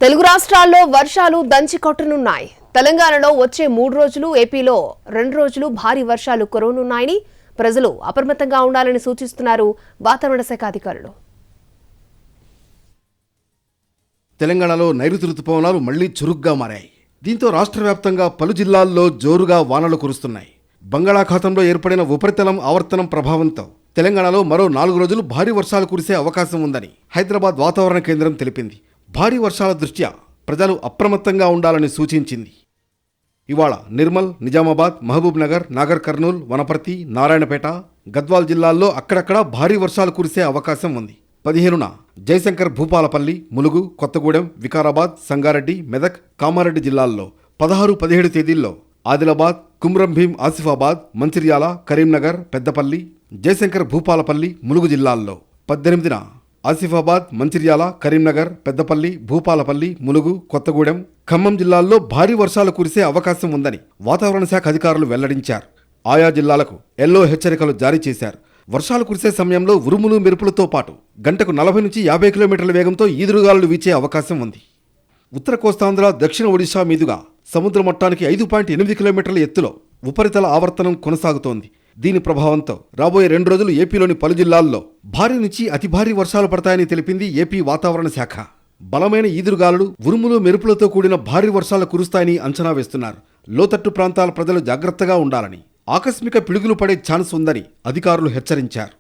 తెలుగు రాష్ట్రాల్లో వర్షాలు దంచి కొట్టనున్నాయి. తెలంగాణలో వచ్చే 3 రోజులు, ఏపీలో 2 రోజులు భారీ వర్షాలు కురవనున్నాయని ప్రజలు అప్రమత్తంగా ఉండాలని సూచిస్తున్నారు వాతావరణ శాఖ అధికారులు. తెలంగాణలో నైరుతి రుతుపవనాలు మళ్లీ చురుగ్గా మారాయి. దీంతో రాష్ట్ర వ్యాప్తంగా పలు జిల్లాల్లో జోరుగా వానలు కురుస్తున్నాయి. బంగాళాఖాతంలో ఏర్పడిన ఉపరితలం ఆవర్తనం ప్రభావంతో తెలంగాణలో మరో 4 రోజులు భారీ వర్షాలు కురిసే అవకాశం ఉందని హైదరాబాద్ వాతావరణ కేంద్రం తెలిపింది. భారీ వర్షాల దృష్ట్యా ప్రజలు అప్రమత్తంగా ఉండాలని సూచించింది. ఇవాళ నిర్మల్, నిజామాబాద్, మహబూబ్ నగర్, నాగర్ కర్నూల్, వనపర్తి, నారాయణపేట, గద్వాల్ జిల్లాల్లో అక్కడక్కడా భారీ వర్షాలు కురిసే అవకాశం ఉంది. 15న జయశంకర్, భూపాలపల్లి, ములుగు, కొత్తగూడెం, వికారాబాద్, సంగారెడ్డి, మెదక్, కామారెడ్డి జిల్లాల్లో 16, 17 తేదీల్లో ఆదిలాబాద్, కుమ్రం భీం, ఆసిఫాబాద్, మంచిర్యాల, కరీంనగర్, పెద్దపల్లి, జయశంకర్, భూపాలపల్లి, ములుగు జిల్లాల్లో 18న ఆసిఫాబాద్, మంచిర్యాల, కరీంనగర్, పెద్దపల్లి, భూపాలపల్లి, ములుగు, కొత్తగూడెం, ఖమ్మం జిల్లాల్లో భారీ వర్షాలు కురిసే అవకాశం ఉందని వాతావరణ శాఖ అధికారులు వెల్లడించారు. ఆయా జిల్లాలకు ఎల్లో హెచ్చరికలు జారీ చేశారు. వర్షాలు కురిసే సమయంలో ఉరుములు, మెరుపులతో పాటు గంటకు 40 నుంచి 50 కిలోమీటర్ల వేగంతో ఈదురుగాలులు వీచే అవకాశం ఉంది. ఉత్తర కోస్తాంధ్ర, దక్షిణ ఒడిశా మీదుగా సముద్ర మట్టానికి 5.8 కిలోమీటర్ల ఎత్తులో ఉపరితల ఆవర్తనం కొనసాగుతోంది. దీని ప్రభావంతో రాబోయే 2 రోజులు ఏపీలోని పలు జిల్లాల్లో భారీ నుంచి అతి భారీ వర్షాలు పడతాయని తెలిపింది ఏపీ వాతావరణ శాఖ. బలమైన ఈదురుగాలులు, ఉరుములు, మెరుపులతో కూడిన భారీ వర్షాలు కురుస్తాయని అంచనా వేస్తున్నారు. లోతట్టు ప్రాంతాల ప్రజలు జాగ్రత్తగా ఉండాలని, ఆకస్మిక పిడుగులు పడే ఛాన్స్ ఉందని అధికారులు హెచ్చరించారు.